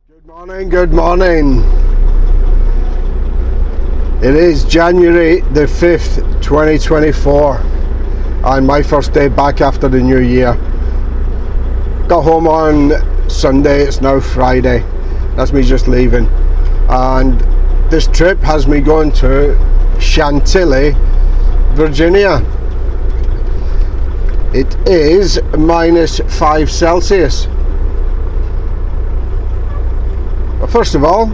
Good morning, good morning. It is January the 5th, 2024, and my first day back after the new year. Got home on Sunday, it's now Friday. That's me just leaving. And this trip has me going to Chantilly, Virginia. It is -5 Celsius. But first of all,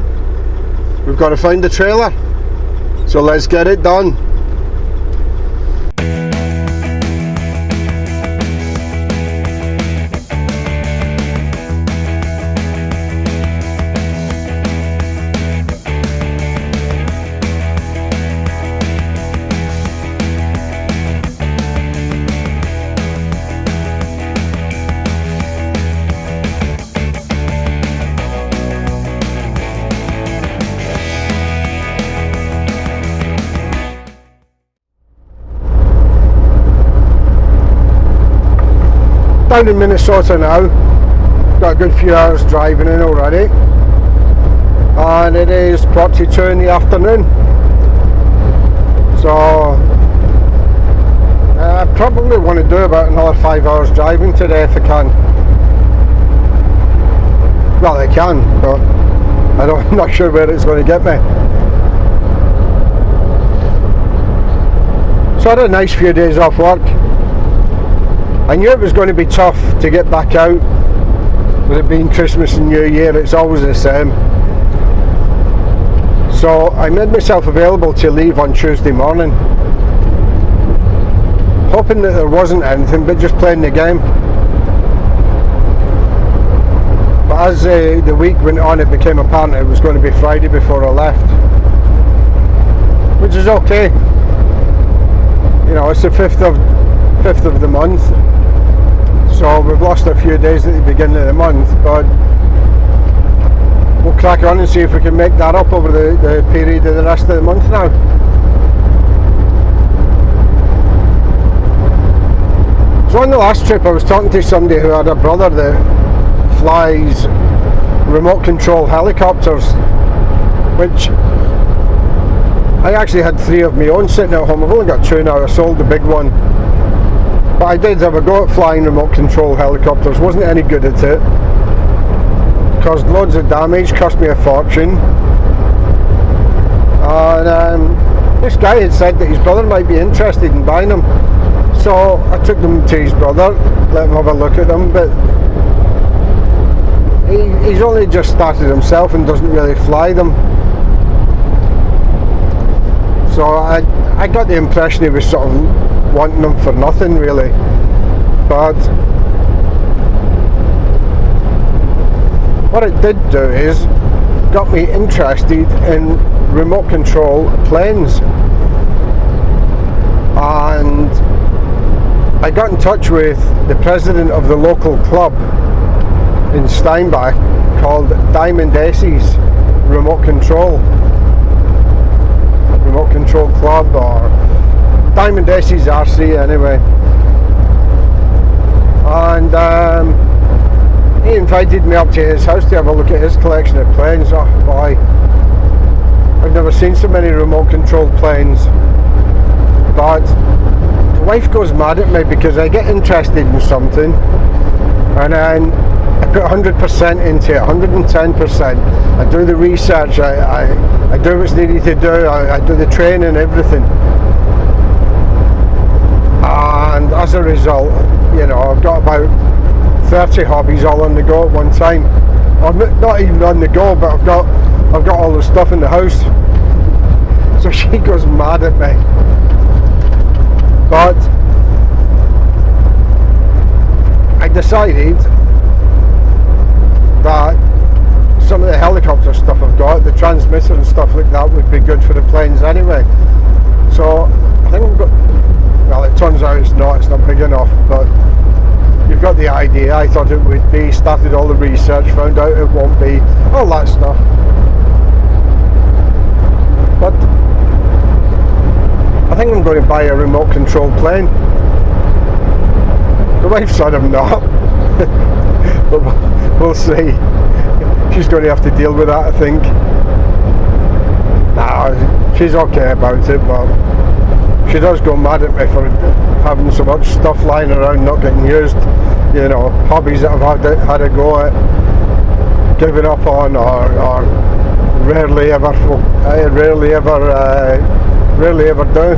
we've got to find the trailer. So let's get it done. Down in Minnesota now, got a good few hours driving in already, and it is 2 in the afternoon, so I probably want to do about another 5 hours driving today if I can. Well, I can, but I'm not sure where it's going to get me. So I had a nice few days off work. I knew it was going to be tough to get back out, with it being Christmas and New Year. It's always the same. So I made myself available to leave on Tuesday morning, hoping that there wasn't anything, but just playing the game. But as the week went on, it became apparent it was going to be Friday before I left, which is okay. You know, it's the 5th of the month, so we've lost a few days at the beginning of the month, but we'll crack on and see if we can make that up over the period of the rest of the month now. So on the last trip I was talking to somebody who had a brother that flies remote control helicopters, which I actually had 3 of my own sitting at home. I've only got 2 now. I sold the big one. But I did have a go at flying remote control helicopters. Wasn't any good at it. Caused loads of damage, cost me a fortune. And this guy had said that his brother might be interested in buying them. So I took them to his brother, let him have a look at them, but he's only just started himself and doesn't really fly them. So I got the impression he was sort of wanting them for nothing really, but what it did do is got me interested in remote control planes, and I got in touch with the president of the local club in Steinbach called Diamond Aces Remote Control Club, or Diamond Aces RC anyway, and he invited me up to his house to have a look at his collection of planes. Oh boy, I've never seen so many remote controlled planes. But the wife goes mad at me because I get interested in something and then I put 100% into it, 110%. I do the research, I do what's needed to do, I do the training, everything. And as a result, you know, I've got about 30 hobbies all on the go at one time. Or not even on the go, but I've got all the stuff in the house. So she goes mad at me. But I decided that some of the helicopter stuff I've got, the transmitter and stuff like that, would be good for the planes anyway. So I think I've got, well, it turns out it's not big enough, but you've got the idea. I thought it would be, started all the research, found out it won't be, all that stuff. But I think I'm going to buy a remote controlled plane. The wife said I'm not, but we'll see. she's going to have to deal with that, I think. Nah, she's okay about it, but she does go mad at me for having so much stuff lying around not getting used. You know, hobbies that I've had a go at, giving up on, or rarely ever do.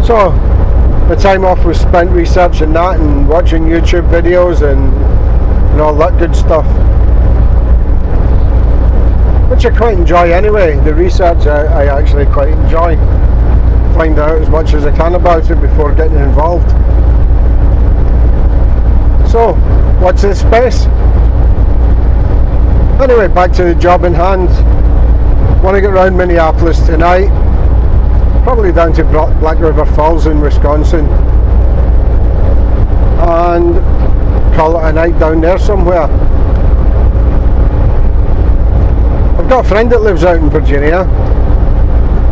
So the time off was spent researching that and watching YouTube videos and all that good stuff, which I quite enjoy anyway. The research I actually quite enjoy. Find out as much as I can about it before getting involved. So, watch this space. Anyway, back to the job in hand. Want to get around Minneapolis tonight. Probably down to Black River Falls in Wisconsin. And call it a night down there somewhere. I've got a friend that lives out in Virginia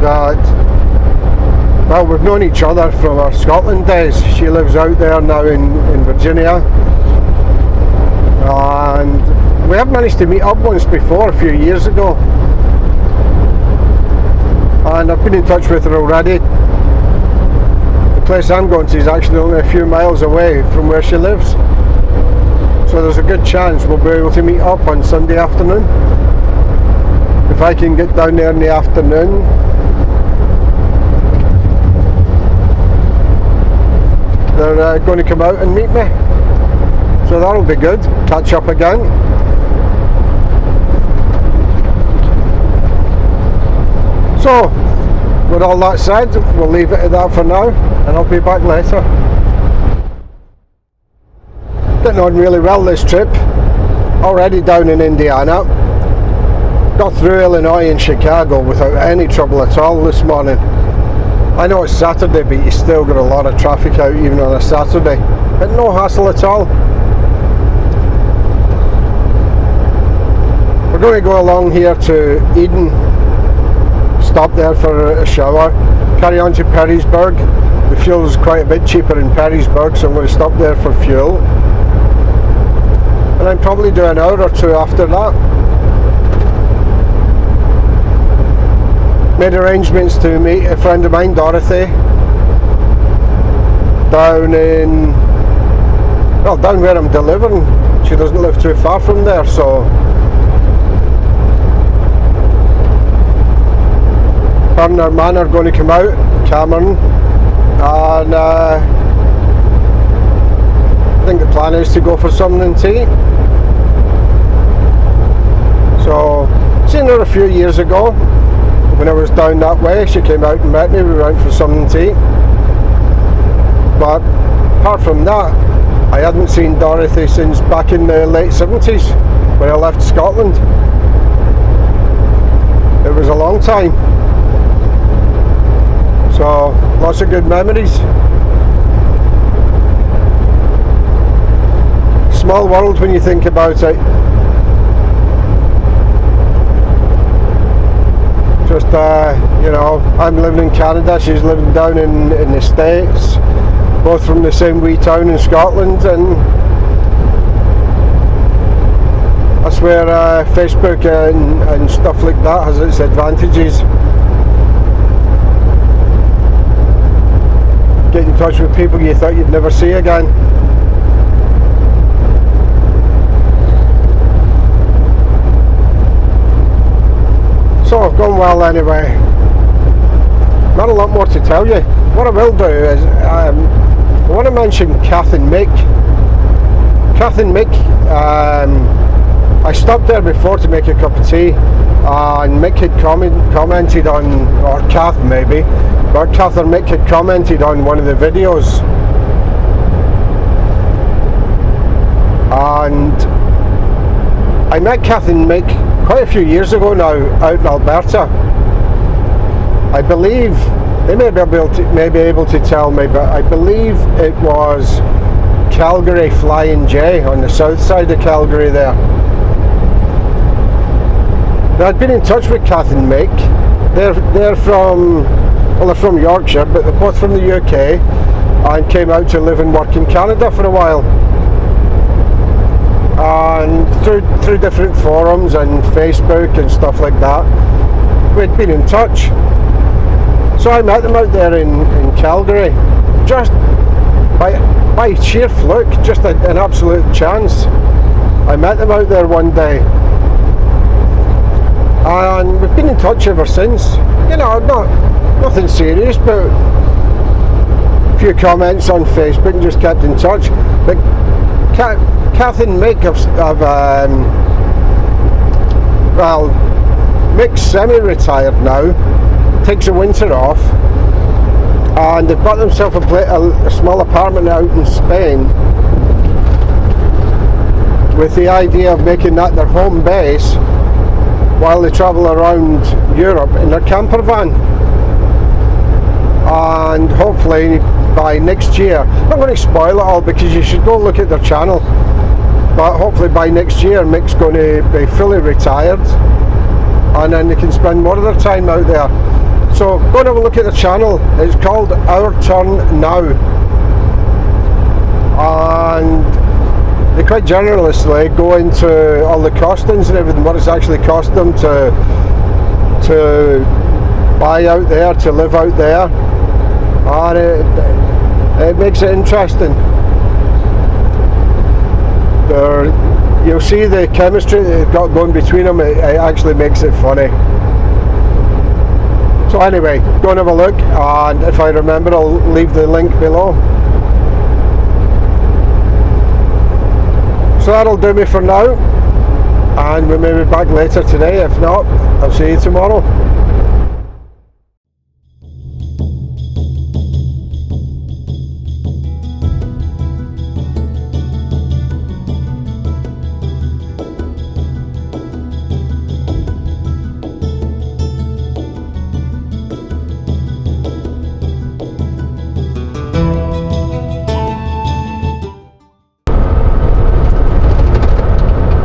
that, well, we've known each other from our Scotland days. She lives out there now in Virginia, and we have managed to meet up once before a few years ago, and I've been in touch with her already. The place I'm going to is actually only a few miles away from where she lives, so there's a good chance we'll be able to meet up on Sunday afternoon. If I can get down there in the afternoon, they're going to come out and meet me, so that'll be good. Catch up again. So with all that said, we'll leave it at that for now, and I'll be back later. Getting on really well this trip. Already down in Indiana. Got through Illinois and Chicago without any trouble at all this morning. I know it's Saturday, but you still got a lot of traffic out even on a Saturday, but no hassle at all. We're going to go along here to Eden, stop there for a shower, carry on to Perrysburg. The fuel is quite a bit cheaper in Perrysburg, so I'm going to stop there for fuel, and I'll probably do an hour or two after that. Made arrangements to meet a friend of mine, Dorothy, down where I'm delivering. She doesn't live too far from there, so her and her man are going to come out, Cameron, and I think the plan is to go for something to eat. So, seen her a few years ago. When I was down that way, she came out and met me. We went for something to eat. But apart from that, I hadn't seen Dorothy since back in the late 70s when I left Scotland. It was a long time. So, lots of good memories. Small world when you think about it. Just, you know, I'm living in Canada, she's living down in the States, both from the same wee town in Scotland, and that's where Facebook and stuff like that has its advantages. Get in touch with people you thought you'd never see again. So I've gone well anyway. Not a lot more to tell you. What I will do is I want to mention Kath and Mick. Kath and Mick, I stopped there before to make a cup of tea, and Mick had commented on, or Kath maybe, but Kath or Mick had commented on one of the videos, and I met Kath and Mick quite a few years ago now, out in Alberta. I believe they may be able to tell me, but I believe it was Calgary Flying J on the south side of Calgary there. Now, I'd been in touch with Kath and Mick. They're from Yorkshire, but they're both from the UK and came out to live and work in Canada for a while. through different forums and Facebook and stuff like that, we'd been in touch. So I met them out there in Calgary, just by sheer fluke, just an absolute chance. I met them out there one day, and we've been in touch ever since. You know, nothing serious, but a few comments on Facebook and just kept in touch. But Kath and Mick have well, Mick's semi-retired now, takes the winter off, and they've got themselves a small apartment out in Spain, with the idea of making that their home base while they travel around Europe in their camper van. And hopefully by next year, I'm not going to spoil it all because you should go look at their channel, but hopefully by next year Mick's going to be fully retired, and then they can spend more of their time out there. So go and have a look at the channel. It's called Our Turn Now, and they quite generously go into all the costings and everything, what it's actually cost them to buy out there, to live out there, and it makes it interesting. You'll see the chemistry they've got going between them. It actually makes it funny. So anyway, go and have a look, and if I remember I'll leave the link below. So that'll do me for now, and we may be back later today. If not, I'll see you tomorrow.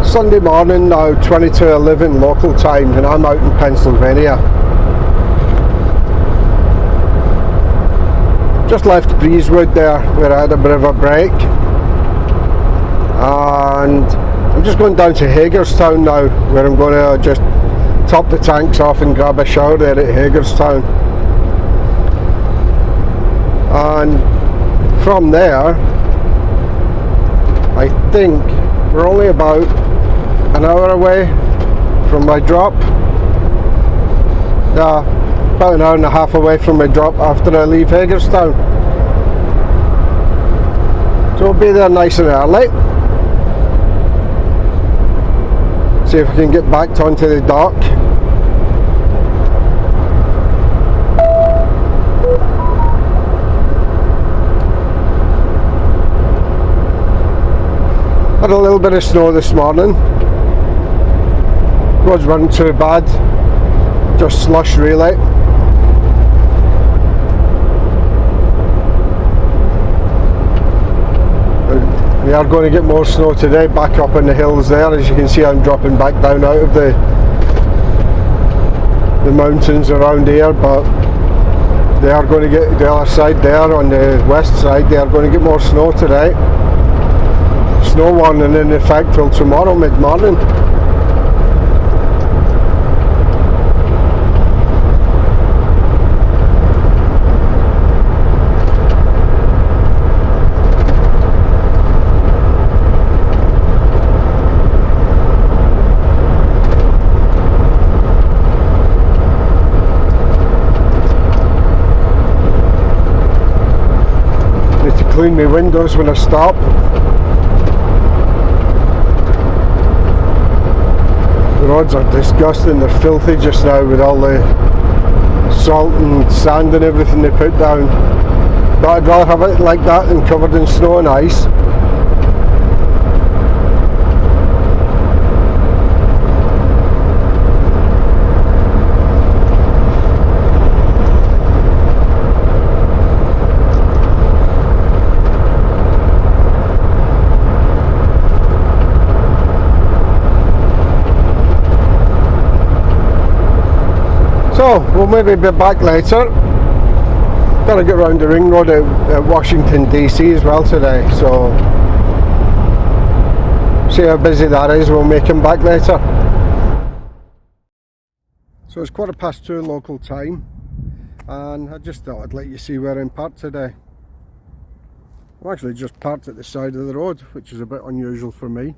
Sunday morning now, 22:11 local time, and I'm out in Pennsylvania. Just left Breezewood there, where I had a bit of a break, and I'm just going down to Hagerstown now, where I'm going to just top the tanks off and grab a shower there at Hagerstown. And from there, I think we're only about an hour away from my drop. Yeah, about an hour and a half away from my drop after I leave Hagerstown. So we'll be there nice and early. See if we can get back onto the dock. Had a little bit of snow this morning. Roads weren't too bad, just slush really. We are going to get more snow today, back up in the hills there. As you can see, I'm dropping back down out of the mountains around here, but they are going to get the other side there, on the west side, they are going to get more snow today. Snow warning in effect till tomorrow mid-morning. Need to clean my windows when I stop. The roads are disgusting, they're filthy just now with all the salt and sand and everything they put down. But I'd rather have it like that than covered in snow and ice. So we'll maybe be back later. Gotta get around the ring road at Washington DC as well today, so See how busy that is, we'll make him back later. So it's 2:15 local time, and I just thought I'd let you see where I'm parked today. I'm actually just parked at the side of the road, which is a bit unusual for me.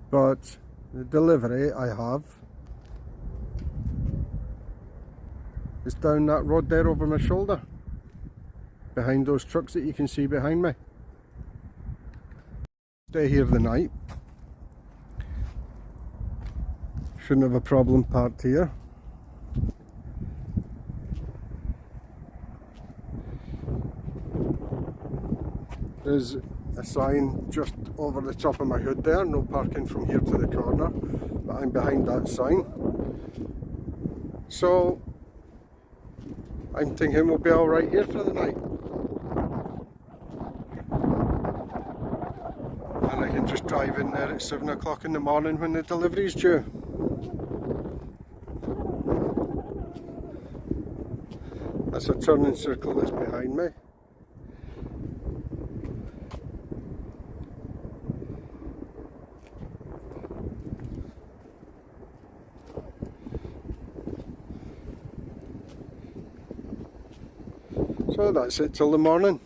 But the delivery I have is down that road there over my shoulder, behind those trucks that you can see behind me. Stay here the night. Shouldn't have a problem parked here. There's a sign just over the top of my hood there, no parking from here to the corner, but I'm behind that sign. So I'm thinking we'll be alright here for the night. And I can just drive in there at 7 o'clock in the morning when the delivery's due. That's a turning circle that's behind me. So that's it till the morning.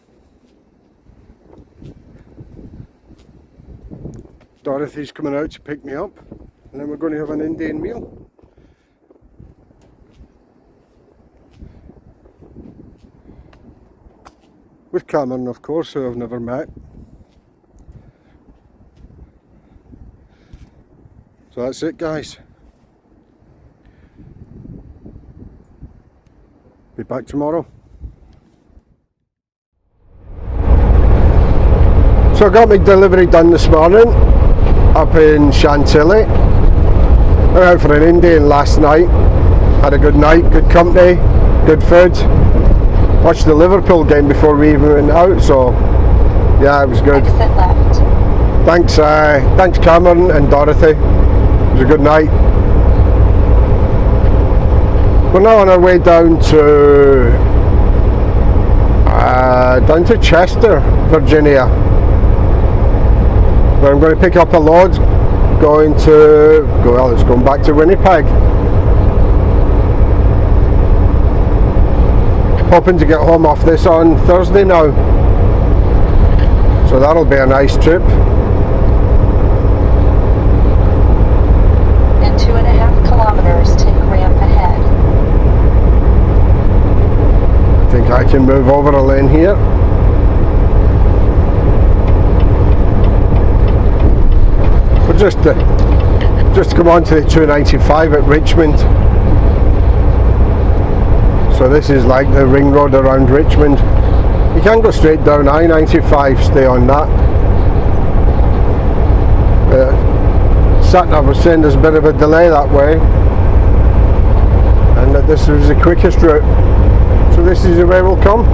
Dorothy's coming out to pick me up, and then we're going to have an Indian meal. With Cameron, of course, who I've never met. So that's it, guys. Be back tomorrow. So I got my delivery done this morning up in Chantilly. Went out for an Indian last night. Had a good night, good company, good food. Watched the Liverpool game before we even went out, so yeah, it was good. Exit left. Thanks Cameron and Dorothy. It was a good night. We're now on our way down to Chester, Virginia, where I'm going to pick up a load it's going back to Winnipeg. Hoping to get home off this on Thursday now, so that'll be a nice trip. In 2.5 kilometers, take ramp ahead. I think I can move over a lane here. We're just come on to the 295 at Richmond. So this is like the ring road around Richmond. You can go straight down I-95, stay on that. Satnav was saying there's a bit of a delay that way, and that this was the quickest route. So this is the way we'll come.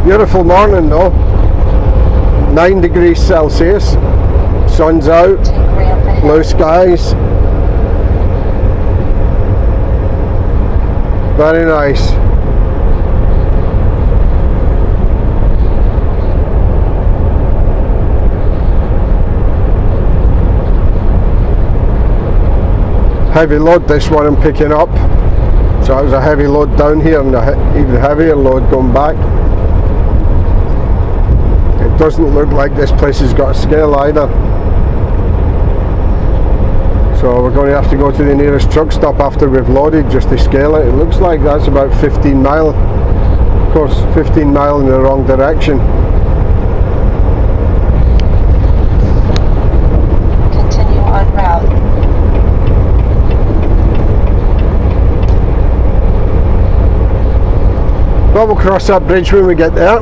Beautiful morning though, 9 degrees Celsius, sun's out, blue skies, very nice. Heavy load this one I'm picking up, so it was a heavy load down here and a even heavier load going back. It doesn't look like this place has got a scale either, so we're going to have to go to the nearest truck stop after we've loaded just to scale it. It looks like that's about 15 mile, of course 15 mile in the wrong direction. Continue on route. Well, we'll cross that bridge when we get there.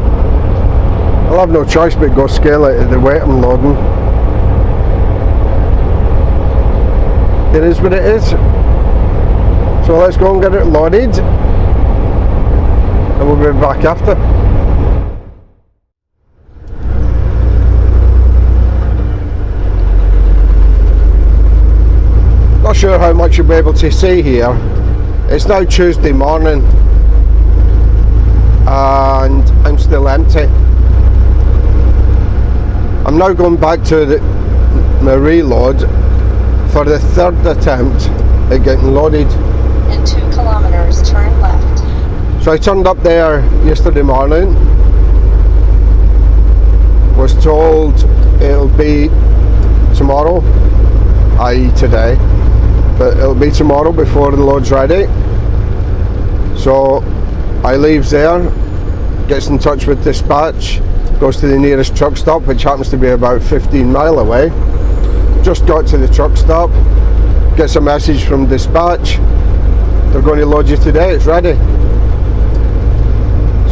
I'll have no choice but go scale it at the weight I'm loading. It is what it is. So let's go and get it loaded, and we'll be back after. sure how much you'll be able to see here. It's now Tuesday morning and I'm still empty. I'm now going back to my reload for the third attempt at getting loaded. In 2 kilometers, turn left. So I turned up there yesterday morning, was told it'll be tomorrow, i.e. today, but it'll be tomorrow before the load's ready. So I leaves there, gets in touch with dispatch, goes to the nearest truck stop, which happens to be about 15 mile away. Just got to the truck stop, gets a message from dispatch, they're going to load you today, it's ready.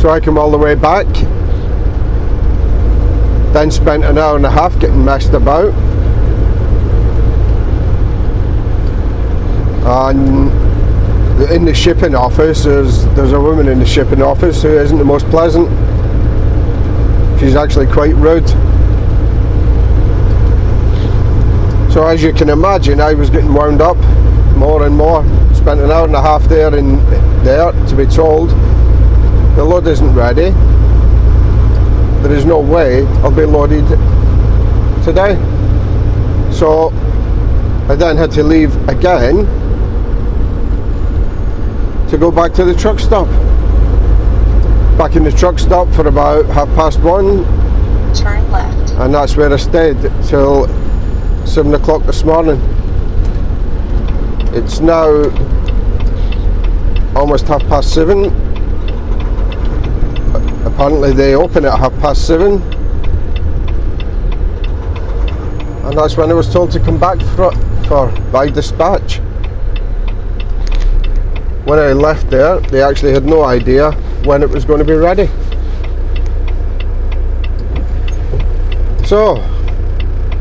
So I come all the way back, then spent an hour and a half getting messed about, and in the shipping office there's a woman in the shipping office who isn't the most pleasant. She's actually quite rude. So as you can imagine, I was getting wound up more and more. Spent an hour and a half there to be told the load isn't ready. There is no way I'll be loaded today. So I then had to leave again to go back to the truck stop. Back in the truck stop for about 1:30. Turn left. And that's where I stayed till 7 o'clock this morning. It's now almost 7:30. Apparently they open at 7:30, and that's when I was told to come back by dispatch. When I left there, they actually had no idea when it was going to be ready. So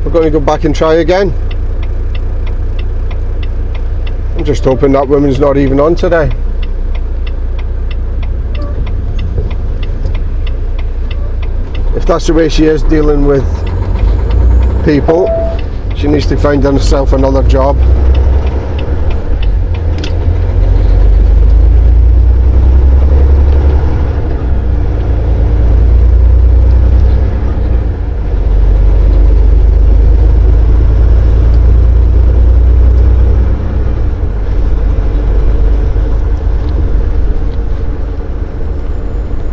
we're going to go back and try again. I'm just hoping that woman's not even on today. If that's the way she is dealing with people, she needs to find herself another job.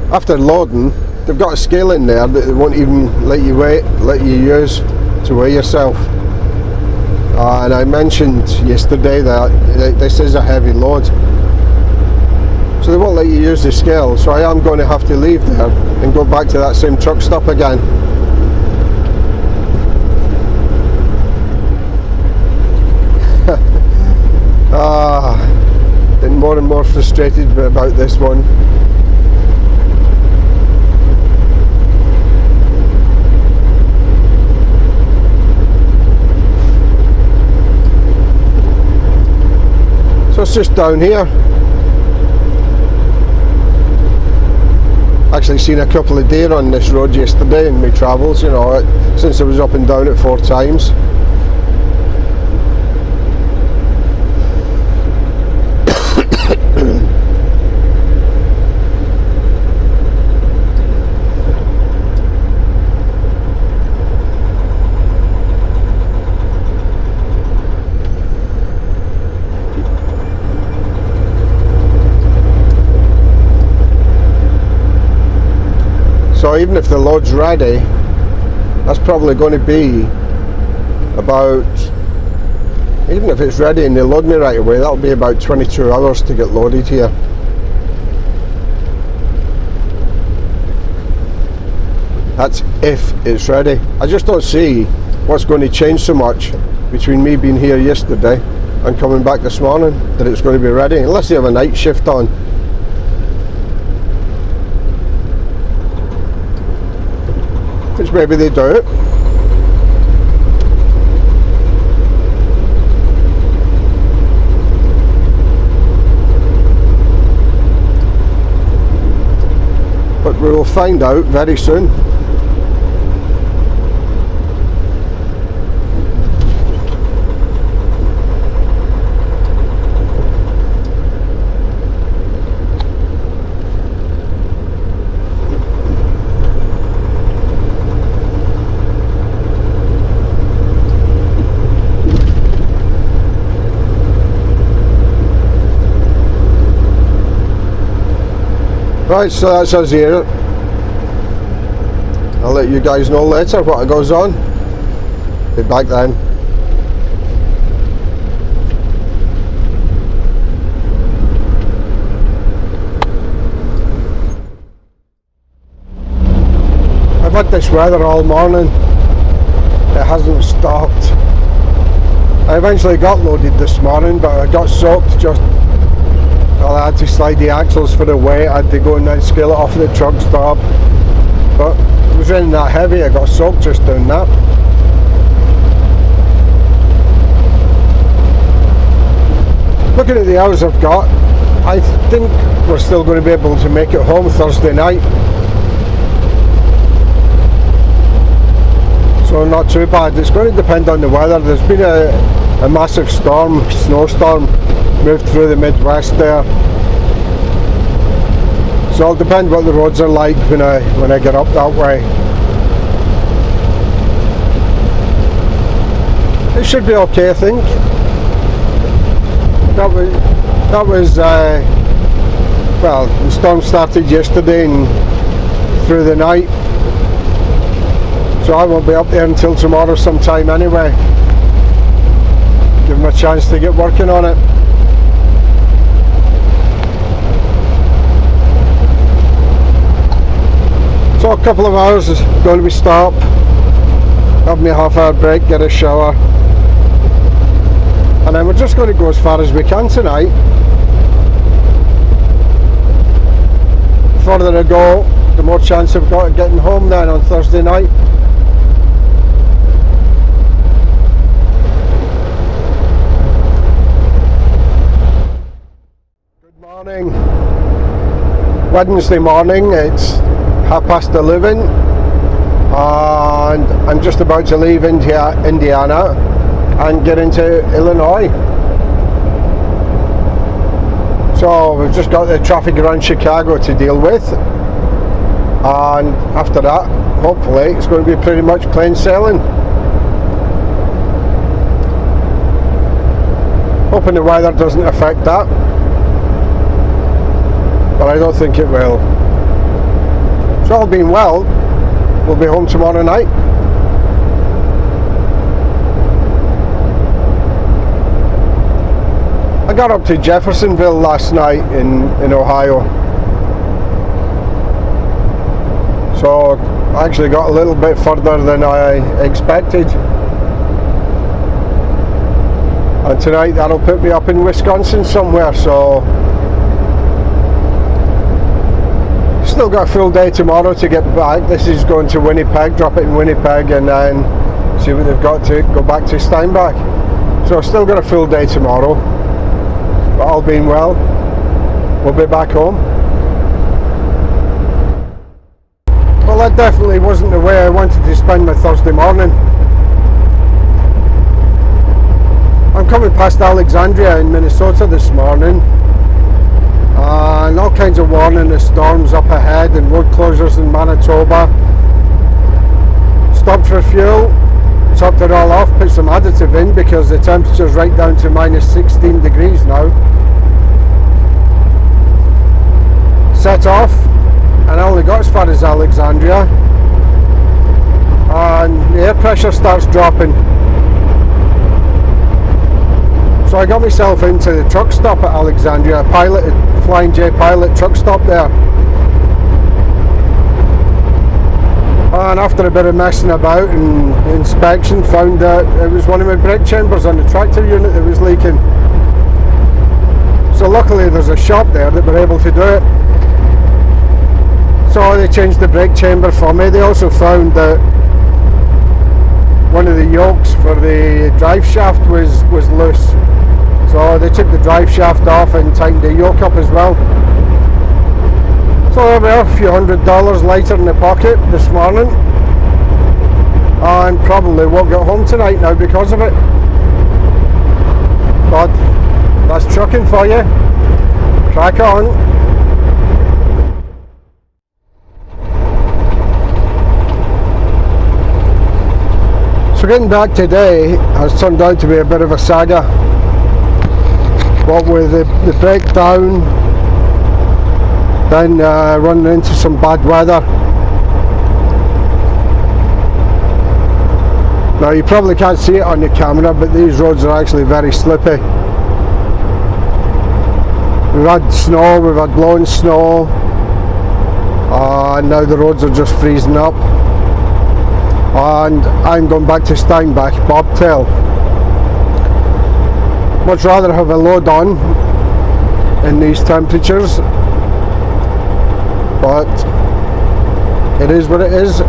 After loading, they've got a scale in there that they won't even let you use to weigh yourself. And I mentioned yesterday that this is a heavy load, so they won't let you use the scale. So I am going to have to leave there and go back to that same truck stop again. Getting more and more frustrated about this one. So it's just down here. Actually seen a couple of deer on this road yesterday in my travels, you know, since I was up and down it 4 times. So even if the load's ready, that's probably going to be about, even if it's ready and they load me right away, that'll be about 22 hours to get loaded here. That's if it's ready. I just don't see what's going to change so much between me being here yesterday and coming back this morning that it's going to be ready, unless they have a night shift on. Which maybe they do. But we will find out very soon. Right, so that's us here. I'll let you guys know later what goes on. Be back then. I've had this weather all morning. It hasn't stopped. I eventually got loaded this morning, but I got soaked just. Well, I had to slide the axles for the weight. I had to go and then scale it off the truck stop. But it was raining that heavy, I got soaked just doing that. Looking at the hours I've got, I think we're still going to be able to make it home Thursday night. So not too bad. It's going to depend on the weather. There's been a massive snowstorm moved through the Midwest there. So it'll depend what the roads are like when I get up that way. It should be okay, I think. That was well, the storm started yesterday and through the night. So I won't be up there until tomorrow sometime anyway. Give them a chance to get working on it. So a couple of hours is going to be stop, have me a half-hour break, get a shower, and then we're just going to go as far as we can tonight. The further I go, the more chance I've got of getting home then on Thursday night. Good morning. Wednesday morning, it's 11:30 and I'm just about to leave Indiana and get into Illinois. So we've just got the traffic around Chicago to deal with, and after that hopefully it's going to be pretty much plain sailing. Hoping the weather doesn't affect that, but I don't think it will. So all being well, we'll be home tomorrow night. I got up to Jeffersonville last night in Ohio. So I actually got a little bit further than I expected. And tonight that'll put me up in Wisconsin somewhere, so still got a full day tomorrow to get back. This is going to Winnipeg, drop it in Winnipeg, and then see what they've got to go back to Steinbach. So I've still got a full day tomorrow, but all being well, we'll be back home. Well, that definitely wasn't the way I wanted to spend my Thursday morning. I'm coming past Alexandria in Minnesota this morning, and all kinds of warning of storms up ahead and road closures in Manitoba. Stopped for fuel, topped it all off, put some additive in because the temperature's right down to minus 16 degrees now. Set off, and I only got as far as Alexandria, and the air pressure starts dropping. So I got myself into the truck stop at Alexandria, Flying J Pilot truck stop there. And after a bit of messing about and inspection, found that it was one of my brake chambers on the tractor unit that was leaking. So luckily there's a shop there that were able to do it. So they changed the brake chamber for me. They also found that one of the yokes for the drive shaft was loose. So they took the drive shaft off and tightened the yoke up as well. So there we are, a few $100 lighter in the pocket this morning, and probably won't get home tonight now because of it. But that's trucking for you. Crack on. So getting back today has turned out to be a bit of a saga. What with the breakdown, then running into some bad weather. Now you probably can't see it on the camera, but these roads are actually very slippy. We've had snow, we've had blowing snow, and now the roads are just freezing up. And I'm going back to Steinbach bobtail. Much rather have a load on in these temperatures, but it is what it is.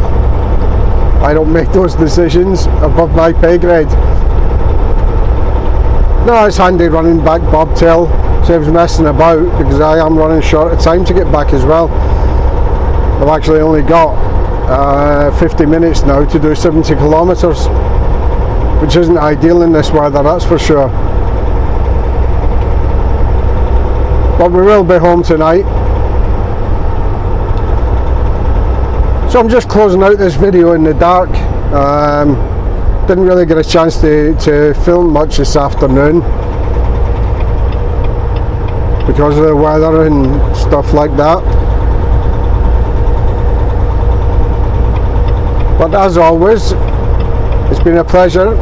I don't make those decisions above my pay grade. No, it's handy running back bobtail, saves messing about, because I am running short of time to get back as well. I've actually only got 50 minutes now to do 70 kilometres, which isn't ideal in this weather, that's for sure. But we will be home tonight. So I'm just closing out this video in the dark. Didn't really get a chance to film much this afternoon because of the weather and stuff like that. But as always, it's been a pleasure.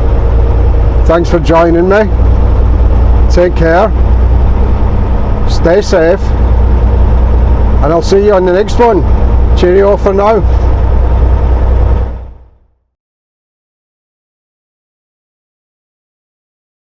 Thanks for joining me. Take care. Stay safe. And I'll see you on the next one. Cheerio for now.